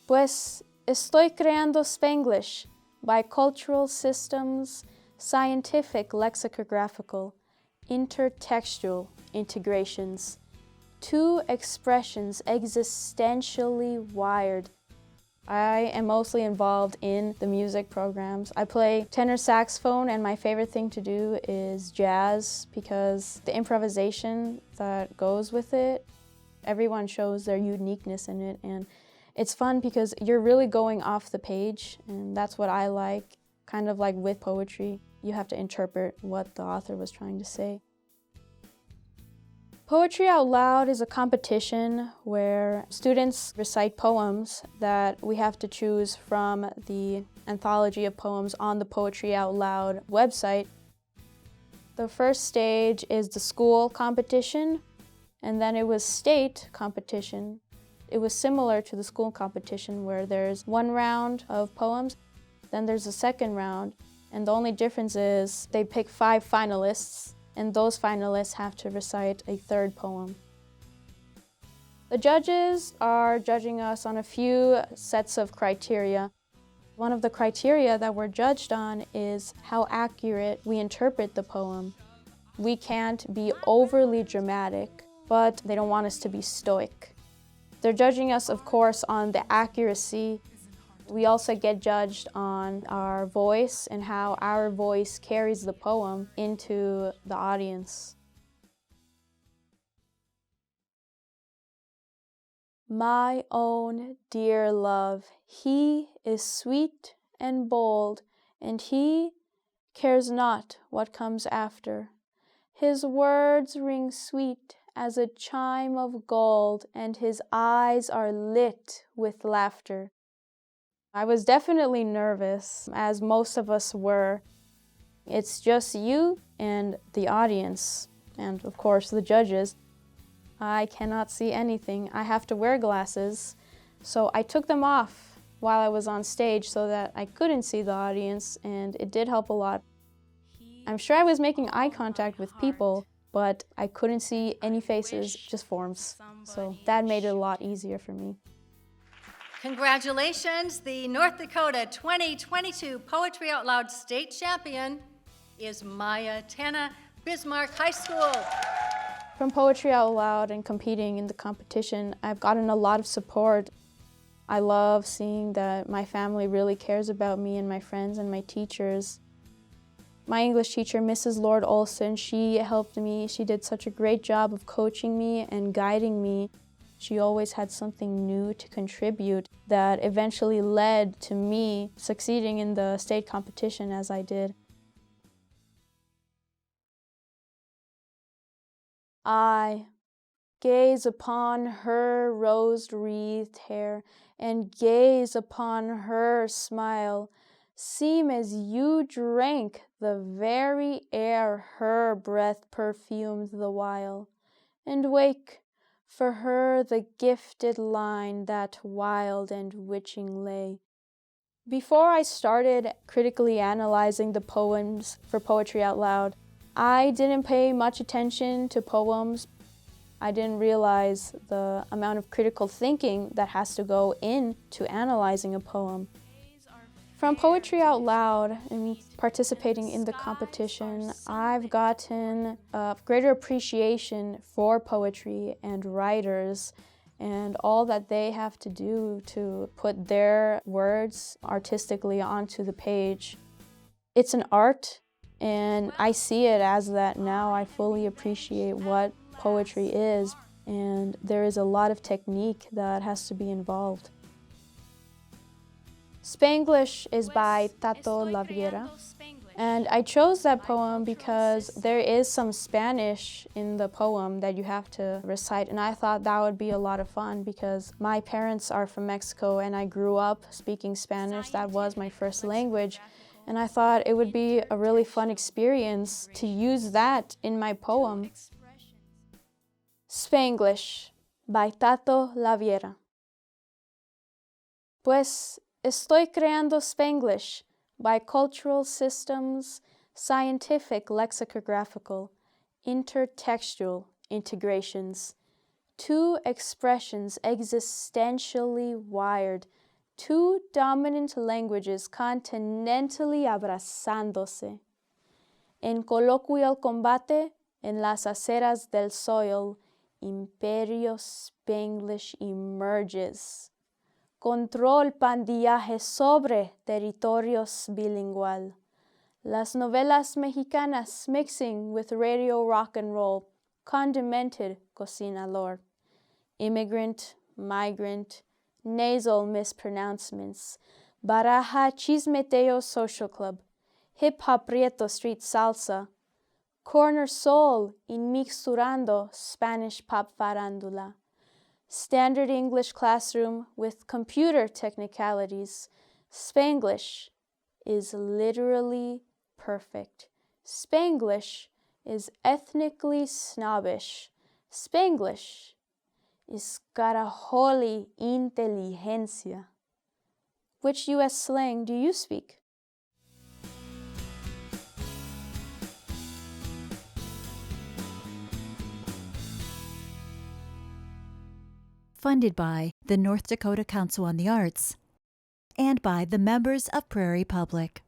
Pues estoy creando Spanglish by cultural systems, scientific lexicographical, intertextual integrations, two expressions existentially wired. I am mostly involved in the music programs. I play tenor saxophone, and my favorite thing to do is jazz because the improvisation that goes with it, everyone shows their uniqueness in it, and it's fun because you're really going off the page, and that's what I like. Kind of like with poetry, you have to interpret what the author was trying to say. Poetry Out Loud is a competition where students recite poems that we have to choose from the anthology of poems on the Poetry Out Loud website. The first stage is the school competition, and then it was state competition. It was similar to the school competition where there's one round of poems, then there's a second round, and the only difference is they pick 5 finalists, and those finalists have to recite a third poem. The judges are judging us on a few sets of criteria. One of the criteria that we're judged on is how accurate we interpret the poem. We can't be overly dramatic, but they don't want us to be stoic. They're judging us, of course, on the accuracy. We also get judged on our voice and how our voice carries the poem into the audience. My own dear love, he is sweet and bold, and he cares not what comes after. His words ring sweet as a chime of gold, and his eyes are lit with laughter. I was definitely nervous, as most of us were. It's just you and the audience, and of course the judges. I cannot see anything. I have to wear glasses, so I took them off while I was on stage so that I couldn't see the audience, and it did help a lot. I'm sure I was making eye contact with people, but I couldn't see any faces, just forms. So that made it a lot easier for me. Congratulations, the North Dakota 2022 Poetry Out Loud State Champion is Maya Tana, Bismarck High School. From Poetry Out Loud and competing in the competition, I've gotten a lot of support. I love seeing that my family really cares about me and my friends and my teachers. My English teacher, Mrs. Lord Olson, she helped me. She did such a great job of coaching me and guiding me. She always had something new to contribute that eventually led to me succeeding in the state competition as I did. I gaze upon her rose-wreathed hair and gaze upon her smile, seem as you drank the very air her breath perfumed the while, and wake for her the gifted line that wild and witching lay. Before I started critically analyzing the poems for Poetry Out Loud, I didn't pay much attention to poems. I didn't realize the amount of critical thinking that has to go into analyzing a poem. From Poetry Out Loud and participating in the competition, I've gotten a greater appreciation for poetry and writers and all that they have to do to put their words artistically onto the page. It's an art, and I see it as that now. I fully appreciate what poetry is, and there is a lot of technique that has to be involved. Spanglish is by Tato Laviera, and I chose that poem because there is some Spanish in the poem that you have to recite, and I thought that would be a lot of fun because my parents are from Mexico and I grew up speaking Spanish. That was my first language, and I thought it would be a really fun experience to use that in my poem. Spanglish by Tato Laviera. Pues estoy creando Spanglish by cultural systems, scientific lexicographical, intertextual integrations, two expressions existentially wired, two dominant languages continentally abrazándose. En coloquial combate, en las aceras del soil, Imperio Spanglish emerges. Control pandillaje sobre territorios bilingual. Las novelas mexicanas mixing with radio rock and roll, condimented cocinador. Immigrant, migrant, nasal mispronouncements. Baraja Chismeteo Social Club. Hip Hop Prieto Street Salsa. Corner Soul in Mixturando Spanish Pop Farándula. Standard English classroom with computer technicalities. Spanglish is literally perfect. Spanglish is ethnically snobbish. Spanglish is carajoli inteligencia. Which U.S. slang do you speak? Funded by the North Dakota Council on the Arts and by the members of Prairie Public.